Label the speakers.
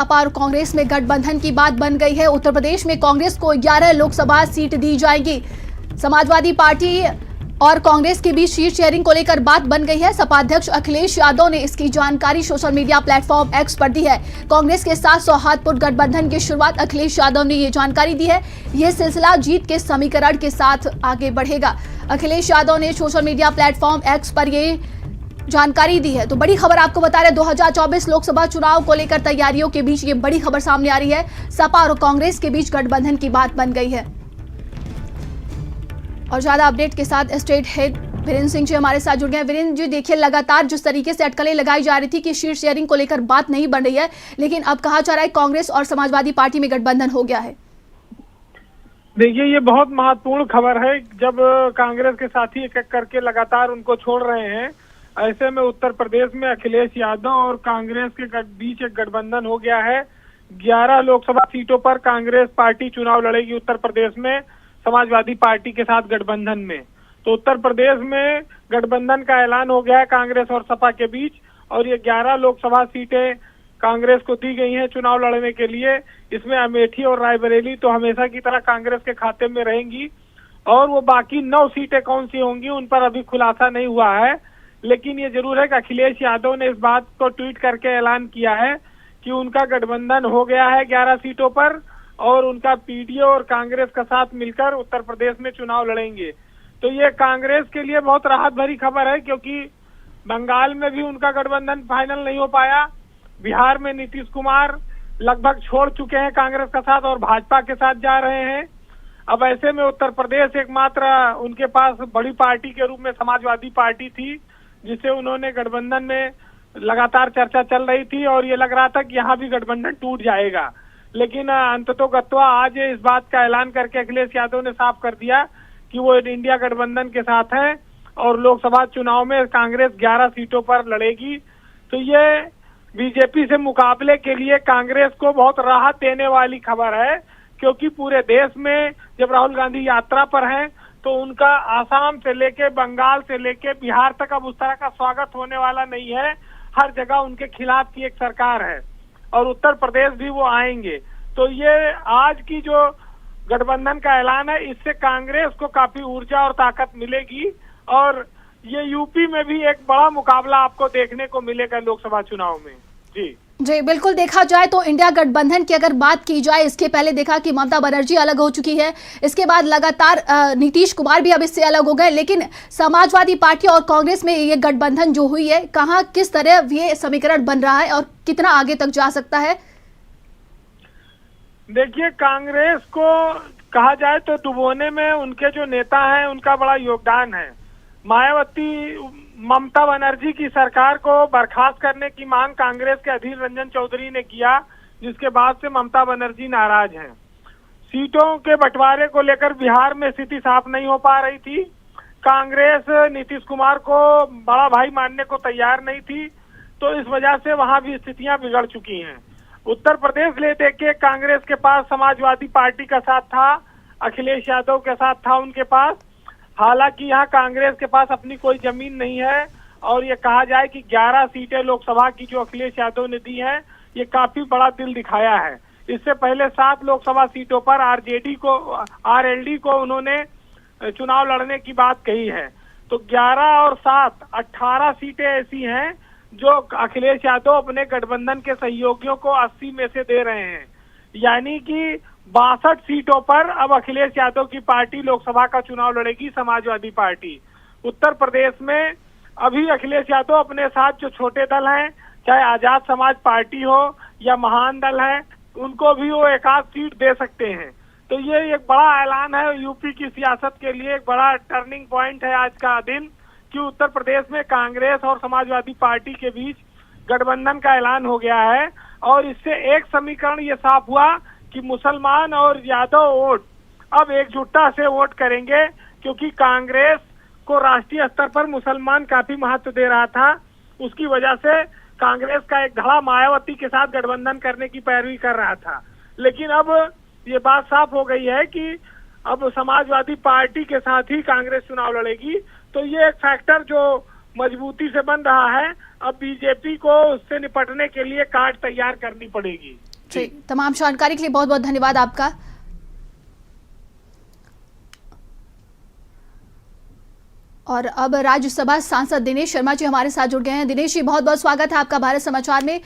Speaker 1: सपा और कांग्रेस में गठबंधन की बात बन गई है। उत्तर प्रदेश में कांग्रेस को 11 लोकसभा सीट दी जाएगी। समाजवादी पार्टी और कांग्रेस के बीच सीट शेयरिंग को लेकर बात बन गई है। सपा अध्यक्ष अखिलेश यादव ने इसकी जानकारी सोशल मीडिया प्लेटफॉर्म एक्स पर दी है। कांग्रेस के साथ सौहार्दपूर्ण गठबंधन की शुरुआत अखिलेश यादव ने ये जानकारी दी है। यह सिलसिला जीत के समीकरण के साथ आगे बढ़ेगा। अखिलेश यादव ने सोशल मीडिया प्लेटफॉर्म एक्स पर ये जानकारी दी है। तो बड़ी खबर आपको बता रहे 2024 लोकसभा चुनाव को लेकर तैयारियों के बीच ये बड़ी खबर सामने आ रही है। सपा और कांग्रेस के बीच गठबंधन की बात बन गई है। और ज्यादा अपडेट के साथ स्टेट हेड वीरेंद्र सिंह जी हमारे साथ जुड़ गए। वीरेंद्र जी, देखिए लगातार जिस तरीके से अटकलें लगाई जा रही थी कि सीट शेयरिंग को लेकर बात नहीं बन रही है, लेकिन अब कहा जा रहा है कांग्रेस और समाजवादी पार्टी में गठबंधन हो गया है।
Speaker 2: देखिए, ये बहुत महत्वपूर्ण खबर है। जब कांग्रेस के साथी एक एक करके लगातार उनको छोड़ रहे हैं, ऐसे में उत्तर प्रदेश में अखिलेश यादव और कांग्रेस के बीच एक गठबंधन हो गया है। 11 लोकसभा सीटों पर कांग्रेस पार्टी चुनाव लड़ेगी उत्तर प्रदेश में समाजवादी पार्टी के साथ गठबंधन में। तो उत्तर प्रदेश में गठबंधन का ऐलान हो गया है कांग्रेस और सपा के बीच, और ये 11 लोकसभा सीटें कांग्रेस को दी गई हैं चुनाव लड़ने के लिए। इसमें अमेठी और रायबरेली तो हमेशा की तरह कांग्रेस के खाते में रहेंगी, और वो बाकी 9 सीटें कौन सी होंगी उन पर अभी खुलासा नहीं हुआ है। लेकिन ये जरूर है कि अखिलेश यादव ने इस बात को ट्वीट करके ऐलान किया है कि उनका गठबंधन हो गया है 11 सीटों पर, और उनका पीडीए और कांग्रेस का साथ मिलकर उत्तर प्रदेश में चुनाव लड़ेंगे। तो ये कांग्रेस के लिए बहुत राहत भरी खबर है, क्योंकि बंगाल में भी उनका गठबंधन फाइनल नहीं हो पाया। बिहार में नीतीश कुमार लगभग छोड़ चुके हैं कांग्रेस का साथ और भाजपा के साथ जा रहे हैं। अब ऐसे में उत्तर प्रदेश एकमात्र उनके पास बड़ी पार्टी के रूप में समाजवादी पार्टी थी, जिसे उन्होंने गठबंधन में लगातार चर्चा चल रही थी, और ये लग रहा था कि यहाँ भी गठबंधन टूट जाएगा। लेकिन अंततोगत्वा आज इस बात का ऐलान करके अखिलेश यादव ने साफ कर दिया कि वो इंडिया गठबंधन के साथ है और लोकसभा चुनाव में कांग्रेस 11 सीटों पर लड़ेगी। तो ये बीजेपी से मुकाबले के लिए कांग्रेस को बहुत राहत देने वाली खबर है, क्योंकि पूरे देश में जब राहुल गांधी यात्रा पर हैं तो उनका आसाम से लेके बंगाल से लेके बिहार तक अब उस तरह का स्वागत होने वाला नहीं है। हर जगह उनके खिलाफ की एक सरकार है, और उत्तर प्रदेश भी वो आएंगे। तो ये आज की जो गठबंधन का ऐलान है, इससे कांग्रेस को काफी ऊर्जा और ताकत मिलेगी, और ये यूपी में भी एक बड़ा मुकाबला आपको देखने को मिलेगा लोकसभा चुनाव में। जी
Speaker 1: बिल्कुल, देखा जाए तो इंडिया गठबंधन की अगर बात की जाए, इसके पहले देखा कि ममता बनर्जी अलग हो चुकी है, इसके बाद लगातार नीतीश कुमार भी अब इससे अलग हो गए, लेकिन समाजवादी पार्टी और कांग्रेस में ये गठबंधन जो हुई है, कहाँ किस तरह ये समीकरण बन रहा है और कितना आगे तक जा सकता है?
Speaker 2: देखिए, कांग्रेस को कहा जाए तो डुबोने में उनके जो नेता हैं उनका बड़ा योगदान है। ममता बनर्जी की सरकार को बर्खास्त करने की मांग कांग्रेस के अधीर रंजन चौधरी ने किया, जिसके बाद से ममता बनर्जी नाराज हैं। सीटों के बंटवारे को लेकर बिहार में स्थिति साफ नहीं हो पा रही थी। कांग्रेस नीतीश कुमार को बड़ा भाई मानने को तैयार नहीं थी, तो इस वजह से वहां भी स्थितियां बिगड़ चुकी हैं। उत्तर प्रदेश ले देखे कांग्रेस के पास समाजवादी पार्टी का साथ था, अखिलेश यादव के साथ था उनके पास। हालांकि यहाँ कांग्रेस के पास अपनी कोई जमीन नहीं है, और ये कहा जाए कि 11 सीटें लोकसभा की जो अखिलेश यादव ने दी हैं, ये काफी बड़ा दिल दिखाया है। इससे पहले 7 लोकसभा सीटों पर आरएलडी को उन्होंने चुनाव लड़ने की बात कही है। तो 11 और 7 18 सीटें ऐसी हैं जो अखिलेश यादव अपने गठबंधन के सहयोगियों को 80 में से दे रहे हैं, यानी कि 62 सीटों पर अब अखिलेश यादव की पार्टी लोकसभा का चुनाव लड़ेगी, समाजवादी पार्टी। उत्तर प्रदेश में अभी अखिलेश यादव अपने साथ जो छोटे दल हैं, चाहे आजाद समाज पार्टी हो या महान दल है, उनको भी वो एक आध सीट दे सकते हैं। तो ये एक बड़ा ऐलान है यूपी की सियासत के लिए, एक बड़ा टर्निंग पॉइंट है आज का दिन, कि उत्तर प्रदेश में कांग्रेस और समाजवादी पार्टी के बीच गठबंधन का ऐलान हो गया है। और इससे एक समीकरण ये साफ हुआ कि मुसलमान और यादव वोट अब एकजुटता से वोट करेंगे, क्योंकि कांग्रेस को राष्ट्रीय स्तर पर मुसलमान काफी महत्व दे रहा था। उसकी वजह से कांग्रेस का एक धड़ा मायावती के साथ गठबंधन करने की पैरवी कर रहा था। लेकिन अब ये बात साफ हो गई है कि अब समाजवादी पार्टी के साथ ही कांग्रेस चुनाव लड़ेगी। तो ये एक फैक्टर जो मजबूती से बन रहा है, अब बीजेपी को उससे निपटने के लिए कार्ड तैयार करनी पड़ेगी।
Speaker 1: जी, तमाम जानकारी के लिए बहुत बहुत धन्यवाद आपका। और अब राज्यसभा सांसद दिनेश शर्मा जी हमारे साथ जुड़ गए हैं। दिनेश जी, बहुत बहुत स्वागत है आपका भारत समाचार में।